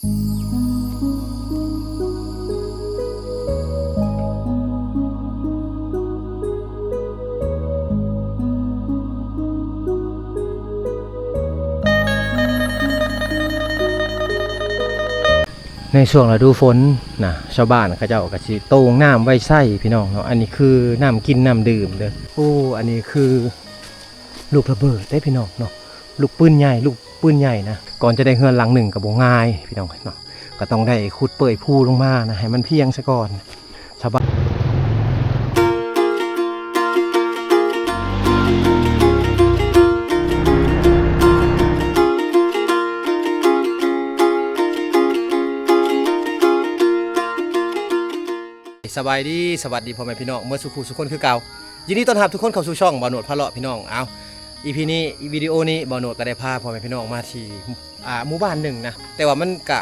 ในช่วงฤดูฝนนะชาวบ้านเขาเจ้าก็สิโต่งน้ำไว้ใส่พี่น้องเนาะอันนี้คือน้ำกินน้ำดื่มเด้อโอ้อันนี้คือลูกระเบิดได้พี่น้องเนาะลูกปืนใหญ่นะก่อนจะได้เฮือนหลังหนึ่งกับบ่ง่ายพี่น้องเนาะก็ต้องได้ขุดเปื่อยพูลงมานะให้มันเพียงซะก่อนชาวบ้านสบายดีสวัสดีพ่อแม่พี่น้องเมื่อสุขุสุขคนคือเก่ายินดีต้อนรับทุกคนเข้าสู่ช่องบ่าวโหนดพาเลาะพี่น้องเอาEPนี้วิดีโอนี้บ่าวโหนดก็ได้พาพ่อแม่พี่น้องมาที่หมู่บ้านหนึ่งนะแต่ว่ามันกะ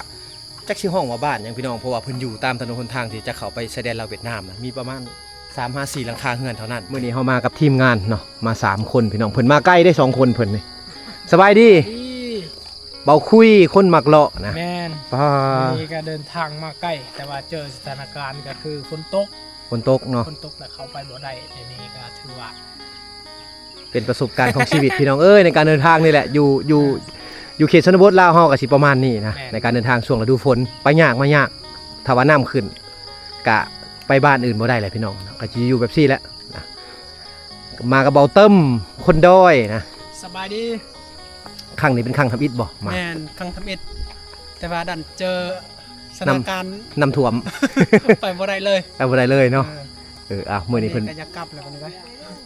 จักชื่อห้องว่าบ้านอย่างพี่น้องเพราะว่าเพิ่นอยู่ตามถนนหนทางที่จะเข้าไปชายแดนลาวเวียดนามนะมีประมาณ 3-4 หลังคาเรือนเท่านั้นมื้อนี้เฮามากับทีมงานเนาะมา3คนพี่น้องเพิ่นมาใกล้ได้2คนเพิ่นนี่สบายดีเบาคุยคนมักเลาะนะแม่นนี่ก็เดินทางมาใกล้แต่ว่าเจอสถานการณ์ก็คือฝนตกเนาะฝนตกแล้วเข้าไปบ่ได้ในนี้ก็ถือว่าเป็นประสบการณ์ของชีวิตพี่น้องในการเดินทางนี่แหละอยู่เขตชนบทลาวเฮาก็สิประมาณนี้นะในการเดินทางช่วงฤดูฝนไปยากมายากถ้าว่าน้ำขึ้นกะไปบ้านอื่นบ่ได้เลยพี่น้องก็สิอยู่แบบซี่แหละนะมากับเบาเติ้มคนด้อยนะสบายดีครั้งนี้เป็นครั้งทำอิฐบ่แม่นครั้งทำอิฐแต่ว่าดันเจอสถานการณ์น้ำท่วมไปบ่ได้เลยเนาะมื้อนี้เพิ่นก็อยากกลับแล้วเพิ่นก็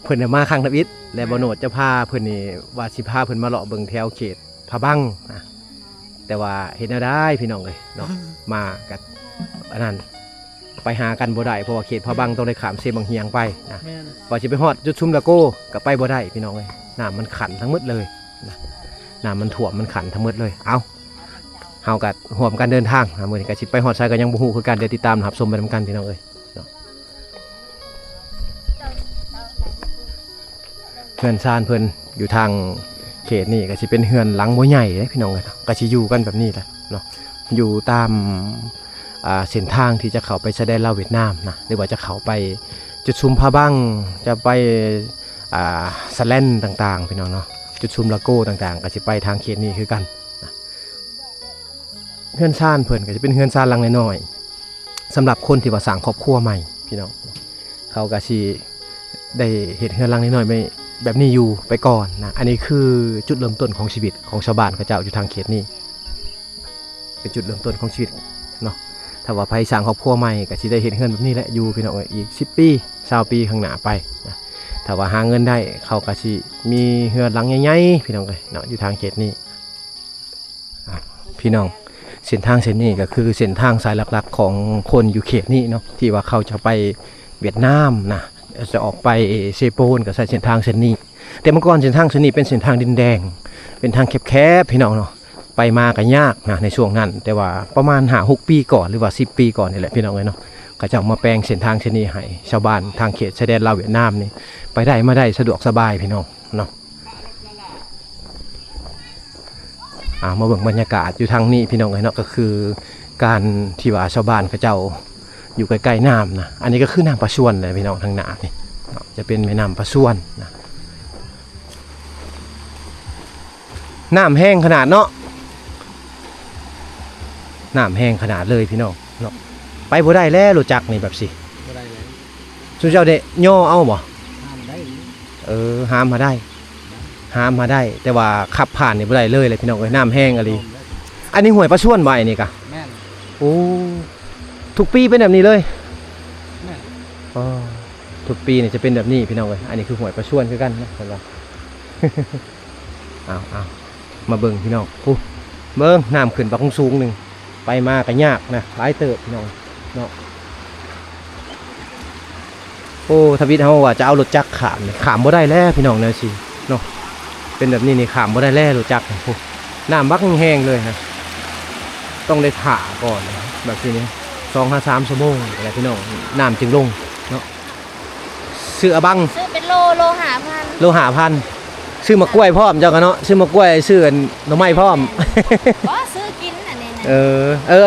เพิ่นมาครั้งทำอิฐและบ่โหนดจะพาเพิ่นนี่ว่าสิพาเพิ่นมาเลาะเบิ่งแถวเขตพะบังนะแต่ว่าเฮ็ดแนวได้พี่น้องเอ้ยเนาะมากับอันนั้นไปหากันบ่ได้เพราะว่าเขตพะบังต้องได้ข้ามเซบังเฮียงไปนะว่าสิไปฮอดจุดชุมตะโกก็ไปบ่ได้พี่น้องเอ้ยน้ำมันขันทั้งหมดเลยนะน้ำมันท่วมมันขันทั้งหมดเลยเฮากัดห่วมกันเดินทางมื้อนี้ก็สิไปฮอดไสก็ยังบ่ฮู้คือกันเดี๋ยวติดตามรับชมไปนำกันพี่น้องเอ้ยเฮือนซานเพิ่นอยู่ทางเขตนี่ก็สิเป็นเฮือนหลังบ่ใหญ่เด้พี่น้องเอ้ยก็สิอยู่กันแบบนี้แหละเนาะอยู่ตามเส้นทางที่จะเข้าไปชายแดนลาวเวียดนามนะหรือว่าจะเข้าไปจุดชุมพะบังจะไปสแลนต่างๆพี่น้องเนาะจุดชุมลาโก้ต่างๆก็สิไปทางเขตนี้คือกันนะเฮือนซานเพิ่นก็จะเป็นเฮือนซานหลังน้อยๆสำหรับคนที่ว่าสร้างครอบครัวใหม่พี่น้องเขาก็สิได้เฮ็ดเฮือนหลังน้อยๆไม่แบบนี้อยู่ไปก่อนนะอันนี้คือจุดเริ่มต้นของชีวิตของชาวบ้านเขาเจ้าอยู่ทางเขตนี้เป็นจุดเริ่มต้นของชีวิตเนาะถ้าว่าไผสร้างครอบครัวใหม่ก็สิได้เฮ็ดเฮือนแบบนี้แหละอยู่พี่น้องอีก10ปี20ปีข้างหน้าไปนะถ้าว่าหาเงินได้เขาก็สิมีเฮือนหลังใหญ่ๆพี่น้องเอ้ยเนาะอยู่ทางเขตนี้พี่น้องเส้นทางเส้นนี้ก็คือเส้นทางสายหลักๆของคนอยู่เขตนี้เนาะที่ว่าเขาจะไปเวียดนามนะจะออกไปเซโปนก็ใช้เส้นทางเส้นนี้แต่เมื่อก่อนเส้นทางเส้นนี้เป็นเส้นทางดินแดงเป็นทางแคบๆพี่น้องเนาะไปมาก็ยากนะในช่วงนั้นแต่ว่าประมาณ5-6 ปีก่อนหรือว่า10 ปีก่อนนี่แหละพี่น้องเอ้ยเนาะก็จะมาแปลงเส้นทางเส้นนี้ให้ชาวบ้านทางเขตชายแดนลาวเวียดนามนี่ไปได้มาได้สะดวกสบายพี่น้องเนาะมาเบิ่งบรรยากาศอยู่ทางนี้พี่น้องเอ้ยเนาะก็คือการที่ว่าชาวบ้านเขาเจ้าอยู่ใกล้ๆน้ำนะอันนี้ก็คือน้ำปลาชวนเลยพี่น้องทางหน้านี่จะเป็นแม่น้ำปลาชวนนะน้ำแห้งขนาดเนาะน้ำแห้งขนาดเลยพี่น้องเนาะไปบ่ได้แล้วรถจักรนี่แบบสิบ่ได้เลยสุเจ้าเดะย่อเอาบ่ห้ามได้ห้ามมาได้แต่ว่าขับผ่านนี่บ่ได้เลยพี่น้องเอ้ยน้ำแห้งอะไรอันนี้ห้วยปลาชวนบ่ไอ้นี่กะแม่นโอ้ทุกปีเป็นแบบนี้เลยแม่นทุกปีนี่จะเป็นแบบนี้พี่น้องเอ้ยอันนี้คือห้วยปลาชวนคือกันนะเห็นบ่เอามาเบิ่งพี่น้องเบิ่งน้ำขึ้นบักสูงนึงไปมาก็ยากนะหลายเติบพี่น้องเนาะทวิตเฮาว่าจะเอารถจักรขามบ่ได้แล้วพี่น้องแนวสิเนาะเป็นแบบนี้นี่ขามบ่ได้แล้วรถจักรน้ำบักแห้งเลยนะต้องได้ถ่าก่อนแบบนี้2-3 ชั่วโมงอะไรพี่น้องน้ำจึงลงเนาะซื้อบังซื้อเป็นโล5,000ซื้อมะกล้วยพร้อมเจ้ากันเนาะซื้อมะกล้วยซื้อหน่อไม้พร้อมบ่ซื้อกินอันนี้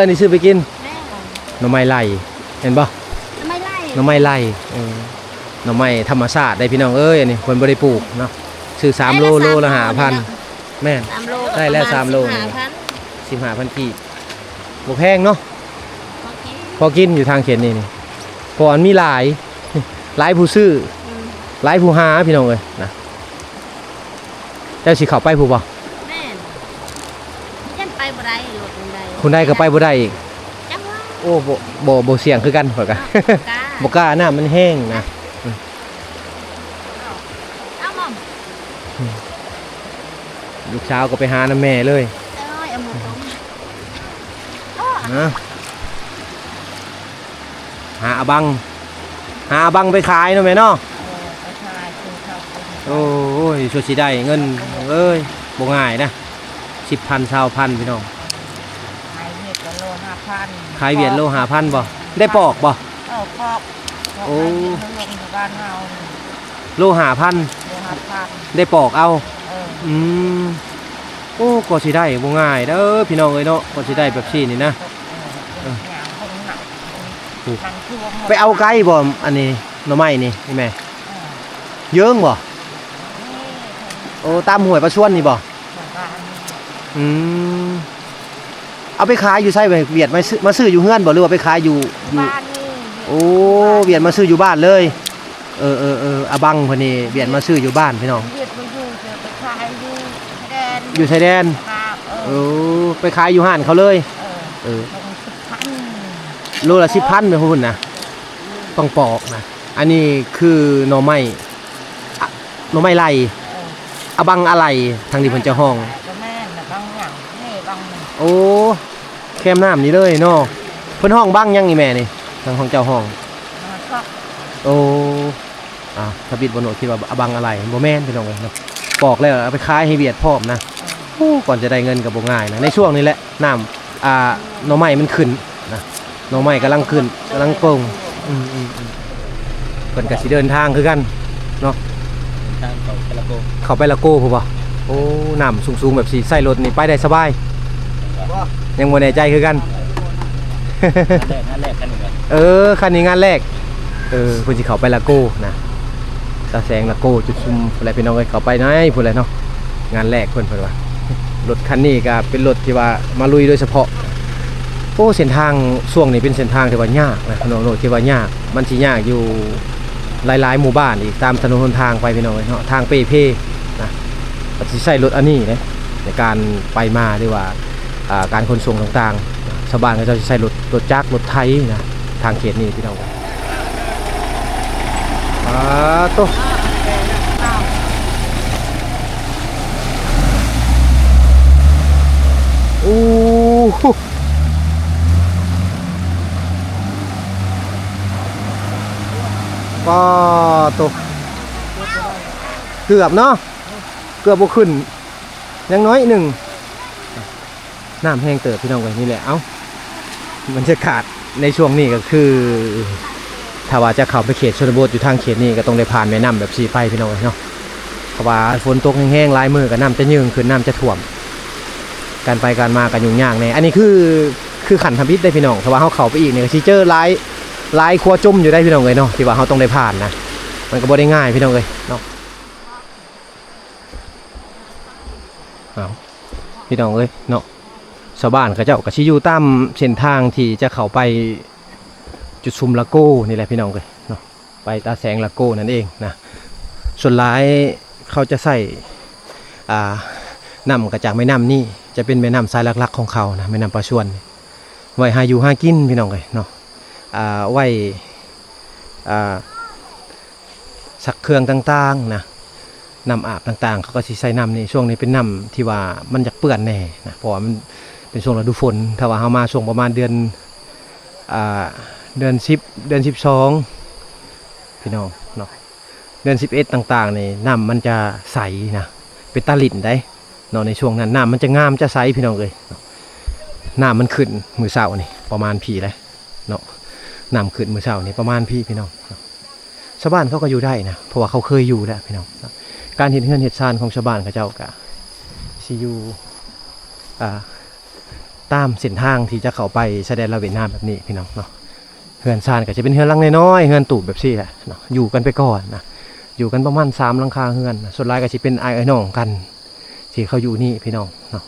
อันนี้ซื้อไปกิน แม่ หน่อไม้ไล่เห็นบ่ ทำไมไล่ หน่อไม้ไล่หน่อไม้ธรรมชาติได้พี่น้องอันนี้คนบ่ได้ปลูกเนาะซื้อ3 โลโลละ5,000แม่น 3 โล ได้แล้ว3 โล 15,000กีบบ่แพงเนาะพอกินอยู่ทางเขตนี่เพราะอันมีหลายผู้ซื้อหลายผู้หาพี่น้องเอ้ยนะเจ้าสิเข้าไปผู้บ่ แม่ยันไปบ่ได้รถใด คนใดก็ไปบ่ได้อีก จังว่า โอ้บ่เสี่ยงคือกันข่อยก็ กล้า บ่กล้าน้ามันแห้งนะ เอาหม่อม ลูกสาวก็ไปหาน้ำแม่เลย เอาหมดตรง นะหาอบังไปขายเนาะแม่เนาะโอ้ยช่วยสิได้เงินเอ้ยบ่ง่ายนะ10,000 20,000พี่น้อง ขายเวียดก็โล5,000 ขายเวียดโล5,000บ่ได้ปอกบ่ ครอบ โอ้ ลงอยู่บ้านเฮา โล5,000 โล5,000 ได้ปอกเอา เออ โอ้ก็สิได้บ่ง่ายเด้อพี่น้องเอ้ยเนาะก็สิได้แบบนี้นี่นะ หยางคนหนักมันคือว่าหมด ไปเอาไก่บ่อันนี้หน่อไม้นี่แม่เยิ้งบ่โอ้ตามห้วยปลาชวนนี่บ่ อืมเอาไปขายอยู่ไสไปเวียดมาซื้ออยู่เฮือนบ่หรือว่าไปขายอยู่ บ้านนี่ โอ้เวียดมาซื้ออยู่บ้านเลยอาบังเพิ่นนี่เวียดมาซื้ออยู่บ้านพี่น้อง เวียดมาอยู่เจอไปขายอยู่แดน อยู่ชายแดน ครับ โอ้ไปขายอยู่ห้านเขาเลยเออ ลง10,000 โลละ10,000ไปพุ่นนะต้องปอกนะอันนี้คือหน่อไม้ไล่อาบังอะไรทางนี้เพิ่นจะห้อง ก็แม่นน่ะบางอย่างนี่บางหนึ่ง โอ้แคมน้ำนี่เลยเนาะเพิ่นห้องบ้างยังนี่แม่นี่ทางของเจ้าห้อง มาก็ โอ้ถ้าบิดบนโนคิดว่าอบังอะไรโบแมนพี่น้องเลยเนาะปอกแล้วเอาไปขายให้เวียดพร้อมนะโอ้ก่อนจะได้เงินกับโบง่ายนะในช่วงนี้แหละน้ำหน่อไม้มันขึ้นนะหน่อไม้กำลังขึ้นกำลังโป่งเพิ่นก็สิเดินทางคือกันเนาะทางเขาไปละโก้ผู้บ่โอ้น้ำสูงๆแบบสีใส่รถนี่ไปได้สบายยังบ่แน่ใจคือกัน งานแรกกันเหมือนกัน คันนี้งานแรกเพิ่นสิเข้าไปละโก้นะตาแสงละโก้จุดซุมอะไรพี่น้องเอ้ยเข้าไปไหนพุ่นแหละเนาะงานแรกเพิ่นว่ารถคันนี้ก็เป็นรถที่ว่ามาลุยโดยเฉพาะโอ้เส้นทางช่วงนี้เป็นเส้นทางที่ว่ายากนะพี่น้องโลดที่ว่ายากมันสิยากอยู่หลายๆหมู่บ้านอีกตามถนนหนทางไปพี่น้องเอ้ยเนาะทางเป้เพนะก็สิใช้รถอันนี้นะในการไปมาหรือว่าการขนส่งต่างๆชาวบ้านก็จะใช้รถจักรรถไถนะทางเขตนี้พี่น้องโตอู้ป้าโตเกือบเนาะเกือบบ่ขึ้นยังน้อยหนึ่งน้ำแห้งเติบพี่น้องไว้นี่แหละเอ้ามันจะขาดในช่วงนี้ก็คือถ้าว่าจะเข้าไปเขตชนบทอยู่ทางเขตนี้ก็ต้องได้ผ่านแม่น้ำแบบสีไฟพี่น้องเนาะเพราะว่าฝนตกแห้งๆลายมือกับน้ำจะยืงขึ้นน้ำจะท่วมการไปการมากันยุ่งยากแน่อันนี้คือขันทำพิษได้พี่น้องถ้าว่าเขาเข้าไปอีกเนี่ยสิเจอลายครัวจมอยู่ได้พี่น้องเลยเนาะที่ว่าเขาต้องได้ผ่านนะมันก็บ่ได้ง่ายพี่น้องเลยเนาะเอาพี่น้องเลยเนาะชาวบ้านเขาเจ้าก็สิอยู่ตามเส้นทางที่จะเข้าไปจุดซุมละโก้นี่แหละพี่น้องเลยเนาะไปตาแสงละโก้นั่นเองนะส่วนหลายเขาจะใส่น้ำกระจากแม่น้ำนี่จะเป็นแม่น้ำสายหลักๆของเขานะแม่น้ำปลาชวนไว้หาอยู่หากินพี่น้องเลยเนาะไว้สักเครื่องต่างๆนะน้ำอาบต่างๆเขาก็สิใส่น้ำนี่ช่วงนี้เป็นน้ำที่ว่ามันจะเปื้อนแน่นะเพราะว่ามันเป็นช่วงฤดูฝนถ้าว่าเขามาช่วงประมาณเดือน10 เดือน 12พี่น้องเนาะเดือน11ต่างๆนี่น้ำมันจะใสนะเป็นตาลิ่นได้เนาะในช่วงนั้นน้ำมันจะงามจะใสพี่น้องเลยน้ำมันขึ้นมือเช้านี่ประมาณพี่เลยเนาะน้ำขึ้นมือเช้านี่ประมาณพี่น้องชาวบ้านเขาก็อยู่ได้นะเพราะว่าเขาเคยอยู่แล้วพี่น้องการเห็นเฮือนเห็ดซานของชาวบ้านเขาเจ้ากะสิอยู่ ตามเส้นทางที่จะเข้าไปชายแดนลาวเวียดนามแบบนี้พี่น้องเนาะเฮือนซานก็จะเป็นเฮือนหลังน้อยๆเฮือนตูบแบบซี่แหละเนาะอยู่กันไปก่อนนะอยู่กันประมาณ3หลังคาเฮือนนะส่วนหลายก็สิเป็นอ้ายน้องกันที่เขาอยู่นี่พี่น้องเนาะ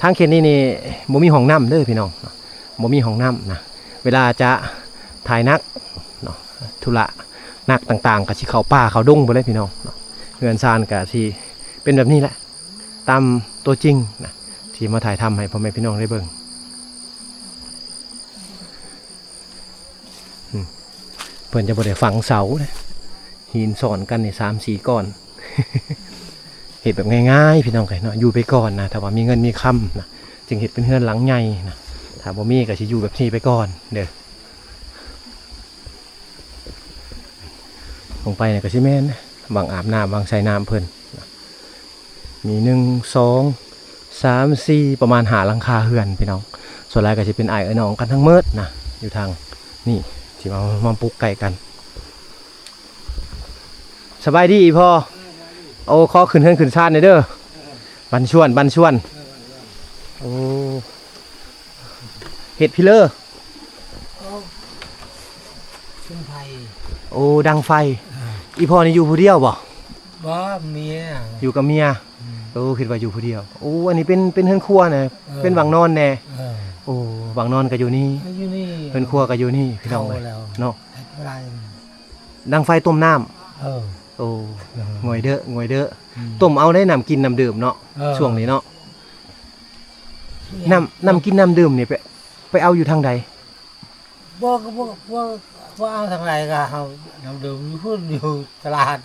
ทางเขตนี้นี่บ่มีห้องน้ำเด้อพี่น้องเนาะบ่มีห้องน้ำนะเวลาจะถ่ายนักเนาะธุระนักต่างๆก็สิเข้าป่าเข้าดงไปเลยพี่น้องเนาะเฮือนซานก็สิเป็นแบบนี้แหละตามตัวจริงนะที่มาถ่ายทำให้พ่อแม่พี่น้องได้เบิ่งเพิ่นจะบ่ได้ฝังเสานะหินสอนกันใน3-4 ก้อน เห็ดแบบง่ายๆพี่น้องไก่เนาะอยู่ไปก่อนนะถ้าว่ามีเงินมีคำนะจึงเห็ดเป็นเฮือนหลังใหญ่นะถ้าบ่มีก็สิอยู่แบบนี้ไปก่อนเด้อลงไปเนี่ยก็สิแม่นบางอาบน้ำบางใส่น้ำเพิ่นนะมี1 2 3 4ประมาณ5หลังคาเฮือนพี่น้องส่วนหลายก็สิเป็นอ้ายน้องกันทั้งเมิดนะอยู่ทางนี่ที่มาปลูกไก่กันสบายดีพ่อโอ้ขอขึ้นเฮือนขึ้นชาติเด้อบันชวนโอ้เห็ดพิเลอร์ขึ้นไทย โอ้ดังไฟอีพ่อนี่อยู่ผู้เดียวบ่ บ่เมีย อยู่กับเมียโอ้คิดว่าอยู่ผู้เดียวโอ้อันนี้เป็นเฮือนครัวนะเป็นวังนอนแน่โอ้วังนอนก็อยู่นี่ อยู่นี่ เฮือนครัวก็อยู่นี่พี่น้องเลยเนาะ เวลา ดังไฟต้มน้ำโอ้งวยเด้อต้มเอาได้น้ำกินน้ำดื่มเนาะช่วงนี้เนาะน้ำกินน้ำดื่มนี่ไปเอาอยู่ทางใด บ่เอาทางไหนก็เฮาน้ำดื่มอยู่อยู่ตลาด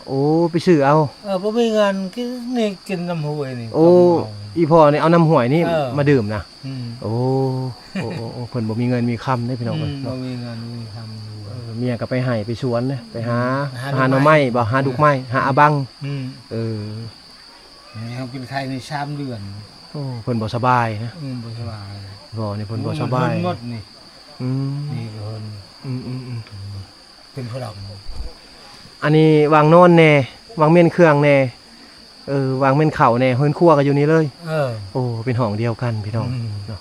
โอ้ไปซื้อเอาบ่มีเงินกินนี่กินน้ำห้วยนี่โอ้อีพ่อนี่เอาน้ำห่วยนี่มาดื่มนะ โอ้เพิ่นบ่มีเงินมีคำได้พี่น้องเพิ่น บ่มีเงินมีคำเมียก็ไปให้ไปสวนนะไปหาหน่อไม้บ่หาดุกไม้หาอาบังเฮากินไข่ใน3 เดือนโอ้เพิ่นบ่สบายนะบ่สบายบ่นี่เพิ่นบ่สบายหมดนี่นี่เพิ่นเป็นผู้หลักอันนี้วางนอนแน่วางเม่นเครื่องแน่วางเม่นเข่าแน่เฮือนครัวก็อยู่นี่เลยโอ้เป็นห้องเดียวกันพี่น้องเนาะ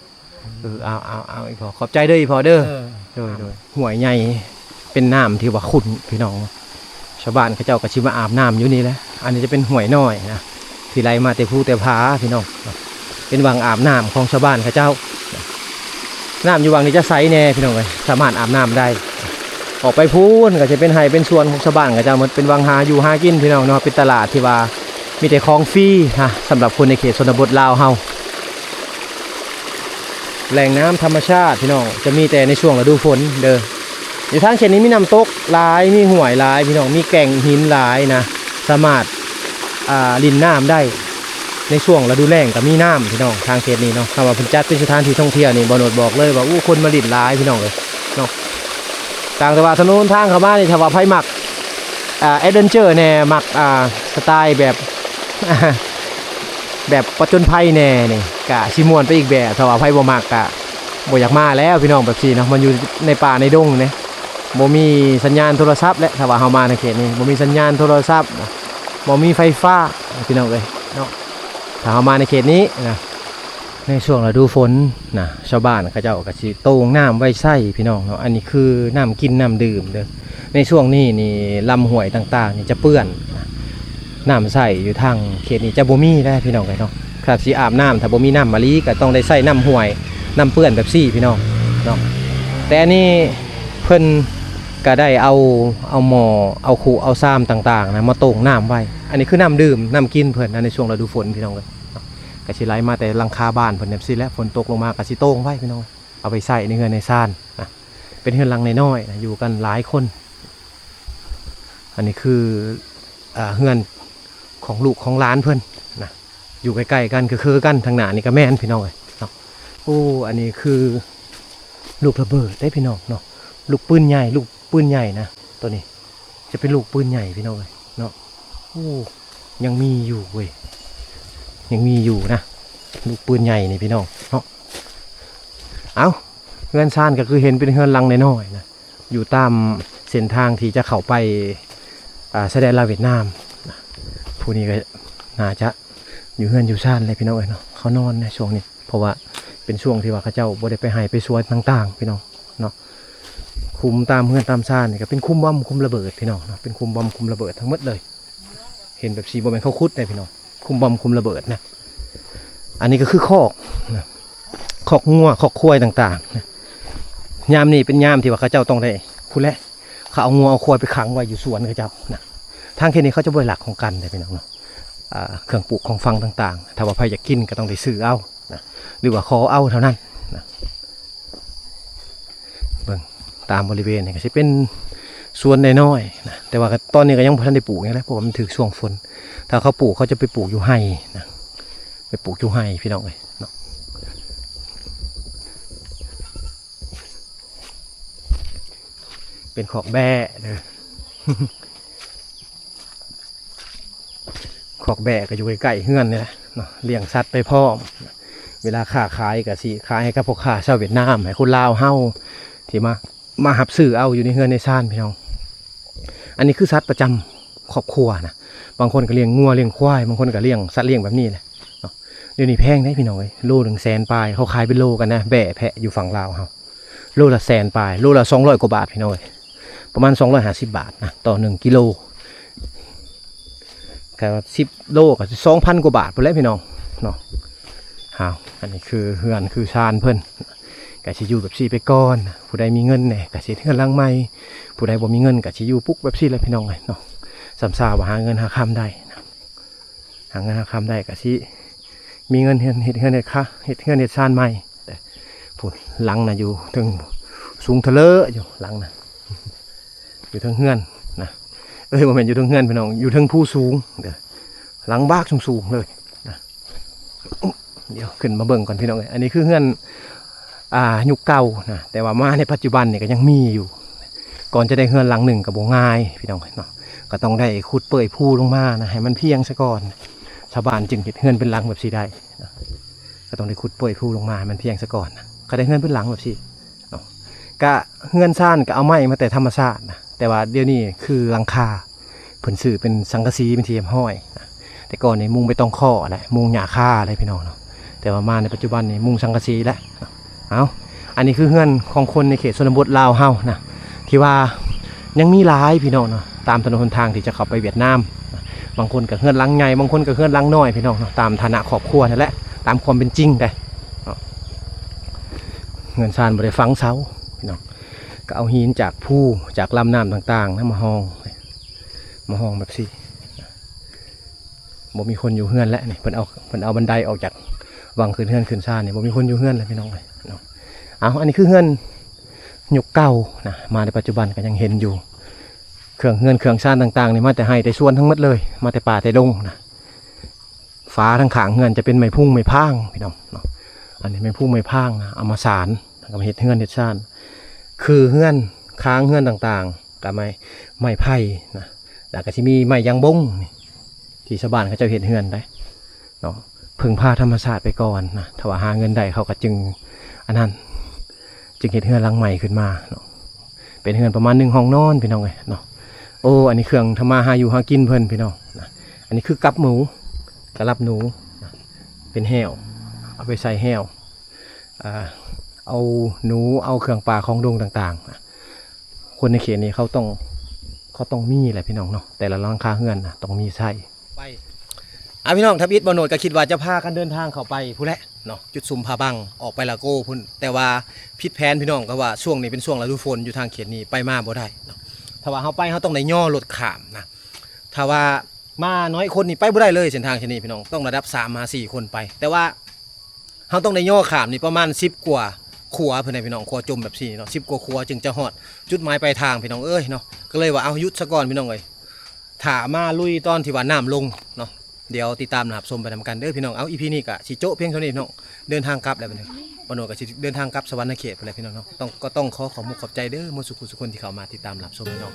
เอาอีพอขอบใจเด้ออีพอเด้อโดยห้วยใหญ่เป็นน้ำที่ว่าขุ่นพี่น้องชาวบ้านเขาเจ้าก็สิมาอาบน้ำอยู่นี่แหละอันนี้จะเป็นห้วยน้อยนะที่ไหลมาแต่ภูแต่ผาพี่น้องเป็นวังอาบน้ำของชาวบ้านเขาเจ้าน้ำอยู่วังนี้จะใสแน่พี่น้องเลยสามารถอาบน้ำได้ออกไปพูนก็จะเป็นไห่เป็นสวนของชาวบ้านเขาเจ้ามันเป็นวังหาอยู่หากินพี่น้องเนาะเป็นตลาดที่ว่ามีแต่ของฟรีฮะสำหรับคนในเขตชนบทลาวเฮาแหล่งน้ำธรรมชาติพี่น้องจะมีแต่ในช่วงฤดูฝนเด้ออยู่ทางเขตนี้มีน้ำตกหลายมีห้วยหลายพี่น้องมีแก่งหินหลายนะสามารถลินน้ำได้ในช่วงฤดูแล้งก็มีน้ำพี่น้องทางเขตนี้เนาะคำว่าเพิ่นจัดเป็นสถานที่ท่องเที่ยวนี่บ่โนดบอกเลยว่าคนมาลินหลายพี่น้องเลยเนาะต่างแต่ว่าถนนทางเข้ามานี่ถ้าว่าไผมักแอดเวนเจอร์แน่มักสไตล์แบบ แบบประจนภัยแน่นี่กะสิม่วนไปอีกแบบถ้าว่าไผบ่มักกะบ่อยากมาแล้วพี่น้องแบบซี่เนาะมันอยู่ในป่าในดงเนี่ยบ่มีสัญญาณโทรศัพท์และถ้าว่าเฮามาในเขตนี้บ่มีสัญญาณโทรศัพท์บ่มีไฟฟ้าพี่น้องเอ้ยเนาะถ้าเฮามาในเขตนี้นะในช่วงฤดูฝนนะชาวบ้านเขาเจ้าก็สิโต่งน้ำไว้ใส่พี่น้องเนาะอันนี้คือน้ำกินน้ำดื่มเด้อในช่วงนี้นี่ลำห้วยต่างๆนี่จะเปื้อนน้ำใส่อยู่ทางเขตนี้จะบ่มีได้พี่น้องเนาะครับสิอาบน้ำถ้าบ่มีน้ำมะลิก็ต้องได้ใส่น้ำห้วยน้ำเปื้อนแบบซี่พี่น้องเนาะแต่อันนี้เพิ่นก็ได้เอาหม้อเอาขู่เอาซ้ำต่างๆนะมาโต่งน้ำไว้อันนี้คือน้ำดื่มน้ำกินเพิ่นในช่วงฤดูฝนพี่น้องเลยก็สิไหลมาแต่หลังคาบ้านเพิ่นแบบซี่แล้วฝนตกลงมาก็สิโต่งไว้พี่น้องเอาไปใส่ในเฮือนในซ่านนะเป็นเฮือนหลังน้อยๆนะอยู่กันหลายคนอันนี้คือเฮือนของลูกของหลานเพิ่นนะอยู่ใกล้ๆกันคือกันทางหน้านี่ก็แม่นพี่น้องเลยเนาะโอ้อันนี้คือลูกระเบิดได้พี่น้องเนาะลูกปืนใหญ่ลูกปืนใหญ่นะตัวนี้จะเป็นลูกปืนใหญ่พี่น้องเลยเนาะโอ้ยังมีอยู่เว้ยยังมีอยู่นะลูกปืนใหญ่นี่พี่น้องเนาะเอาเฮือนซ่านก็คือเห็นเป็นเฮือนหลังน้อยๆนะอยู่ตามเส้นทางที่จะเข้าไปชายแดนลาวเวียดนามผู้นี้ก็น่าจะอยู่เฮือนอยู่ซ่านเลยพี่น้องเนาะเขานอนในช่วงนี้เพราะว่า เป็นช่วงที่ว่าเขาเจ้าบ่ได้ไปให้ไปสวนต่างๆพี่น้องเนาะคุมตามเฮือนตามซ่านนี่ก็เป็นคุมบอมคุมระเบิดพี่น้องเนาะเป็นคุมบอมคุมระเบิดทั้งหมดเลยเห็นแบบสีบ่แม่นเขาคุดได้พี่น้องคุมบอมคุมระเบิดนะอันนี้ก็คือคอกนะคอกงัวคอกควายต่างๆนะยามนี่เป็นยามที่ว่าเขาเจ้าต้องได้พูดแล้วเขาเอางัวเอาควายไปขังไว้อยู่สวนเขาเจ้านะทางแค่นี้เขาจะบริหลักของกันได้พี่น้องเนาะเครื่องปลูกของฟังต่างๆถ้าว่าใครอยากกินก็ต้องได้ซื้อเอานะหรือว่าขอเอาเท่านั้นนะเบิ่งตามบริเวณนี่ก็จะเป็นสวนน้อยๆนะแต่ว่าตอนนี้ก็ยังบ่ทันได้ปลูกไงแล้วเพราะว่ามันถึงช่วงฝนถ้าเขาปลูกเขาจะไปปลูกอยู่ไห่นะไปปลูกอยู่ไห่พี่น้องเลยเนาะเป็นขอกแบะเด้อ ขอกแบะก็อยู่ใกล้ๆเฮือนนี่แหละเนาะเลี้ยงสัตว์ไปพร้อมเวลาค้าขายก็สิขายให้กับพวกค้าชาวเวียดนามให้คนลาวเฮาที่มาหับซื้อเอาอยู่ในเฮือนในซ่านพี่น้องอันนี้คือสัตว์ประจำครอบครัวนะบางคนก็เลี้ยงงัวเลี้ยงควายบางคนก็เลี้ยงสัตว์เลี้ยงแบบนี้แหละเนาะเดี๋ยวนี้แพงได้พี่น้องเอ้ยโล100,000ปลายเขาขายเป็นโลกันนะแบะแพะอยู่ฝั่งลาวเฮาโลละ100,000ปลายโลละ200กว่าบาทพี่น้องเอ้ยประมาณ250บาทนะต่อ1กิโลแค่10 โลก็2,000กว่าบาทไปแล้วพี่น้องเนาะอันนี้คือเฮือนคือชานเพิ่นก็สิอยู่แบบซี่ไปก่อนผู้ใดมีเงินเนี่ยก็สิเฮือนหลังใหม่ผู้ใดบ่มีเงินก็สิอยู่ปุ๊กแบบซี่เลยพี่น้องเนาะสำซาว่าหาเงินหาคำได้หาเงินหาคำได้ก็สิมีเงินเฮ็ดเฮือนเฮ็ดค่ะเฮ็ดเฮือนเฮ็ดชานใหม่แต่ผู้หลังน่ะอยู่ถึงสูงทะเลอยู่หลังน่ะอยู่ถึงเฮือนนะบ่แม่นอยู่ถึงเฮือนพี่น้องอยู่ถึงผู้สูงเด้อหลังบากสูงๆเลยนะเดี๋ยวขึ้นมาเบิ่งก่อนพี่น้องอันนี้คือเฮือนยุคเก่านะแต่ว่ามาในปัจจุบันเนี่ยก็ยังมีอยู่ก่อนจะได้เฮือนหลังหนึ่งกับบ่ง่ายพี่น้องเนาะก็ต้องได้ขุดเปื่อยภูลงมานะให้มันเพียงซะก่อนชาวบ้านจึงเฮ็ดเฮือนเป็นหลังแบบซี่ได้นะก็ต้องได้ขุดเปื่อยภูลงมาให้มันเพียงซะก่อนนะก็ได้เฮือนเป็นหลังแบบซี่เนาะก็เฮือนซ่านก็เอาไม้มาแต่ธรรมชาตินะแต่ว่าเดี๋ยวนี้คือหลังคาเพิ่นซื้อเป็นสังกะสีเป็นที่ห้อยนะแต่ก่อนนี่มุงไปต้องข้ออะไรมุงหญ้าคาอะไรพี่น้องเนาะแต่ว่ามาในปัจจุบันนี่มุงสังกะสีแล้วเอาอันนี้คือเฮือนของคนในเขตชนบทลาวเฮานะที่ว่ายังมีหลายพี่น้องเนาะตามถนนหนทางที่จะเข้าไปเวียดนามบางคนก็เฮือนหลังใหญ่บางคนก็เฮือนหลังน้อยพี่น้องเนาะตามฐานะครอบครัวนั่นแหละตามความเป็นจริงได้เฮือนซานบ่ได้ฝังเสาพี่น้องก็เอาหินจากผู้จากลำน้ำต่างๆมาห้องแบบซี่บ่มีคนอยู่เฮือนแล้วนี่เพิ่นเอาบันไดออกจากวังขึ้นเฮือนขึ้นซานนี่บ่มีคนอยู่เฮือนแล้วพี่น้องเลยเนาะอันนี้คือเฮือนยุคเก่านะมาในปัจจุบันก็ยังเห็นอยู่เครื่องเฮือนเครื่องซานต่างๆนี่มาแต่ให้แต่ส่วนทั้งหมดเลยมาแต่ป่าแต่ดงนะฟ้าทั้งขางเฮือนจะเป็นไม้พุ่งไม้พางพี่น้องเนาะอันนี้ไม้พุ่งไม้พางนะเอามาสานกับเฮ็ดเฮือนเฮ็ดซานคือเฮือนค้างเฮือนต่างๆกับไม้ไผ่นะแล้วก็สิมีไม้ยางบงที่ชาวบ้านเขาจะเฮ็ดเฮือนได้เนาะพึ่งพาธรรมชาติไปก่อนนะถ้าว่าหาเงินได้เขาก็จึงอันนั้นจึงเฮ็ดเฮือนหลังใหม่ขึ้นมาเนาะเป็นเฮือนประมาณ1ห้องนอนพี่น้องเอ้ยเนาะโอ้อันนี้เครื่องทำมาหาอยู่หากินเพิ่นพี่น้องนะอันนี้คือกับหมูกระลับหนูนะเป็นแห้วเอาไปใส่แห้วเอาหนูเอาเครื่องปลาของดงต่างๆนะคนในเขตนี้เขาต้องมีแหละพี่น้องเนาะแต่ละหลังคาเฮือนนะต้องมีใส่ไปพี่น้องทับอิฐบ่โนดก็คิดว่าจะพากันเดินทางเข้าไปผู้แหละเนาะจุดซุมพาบังออกไปละโก้พุ่นแต่ว่าผิดแผนพี่น้องก็ว่าช่วงนี้เป็นช่วงฤดูฝนอยู่ทางเขตนี้ไปมาบ่ได้เนาะถ้าว่าเฮาไปเฮาต้องได้ย่อรถข้ามนะถ้าว่ามาน้อยคนนี่ไปบ่ได้เลยเส้นทางเช่นนี้พี่น้องต้องระดับ3 มา 4 คนไปแต่ว่าเฮาต้องได้ย่อข้ามนี่ประมาณ10 กว่าขัวเพิ่นให้พี่น้องขัวจมแบบนี้เนาะ10 กว่าขัวจึงจะฮอดจุดหมายปลายทางพี่น้องเอ้ยเนาะก็เลยว่าเอาหยุดซะก่อนพี่น้องเอ้ยถ้ามาลุยตอนที่ว่าน้ำลงเนาะเดี๋ยวติดตามนะครับชมไปทำกันเด้อพี่น้องเอาอีพีนี้กะสิโจ๊ะเพียงเท่านี้พี่น้องเดินทางกลับแล้วพี่น้องปโนกะสิเดินทางกลับสวรรค์เขตไปเลยพี่น้องเนาะต้องขอขอบใจเด้อมวลสุขุสุคนที่เข้ามาติดตามรับชมพี่น้อง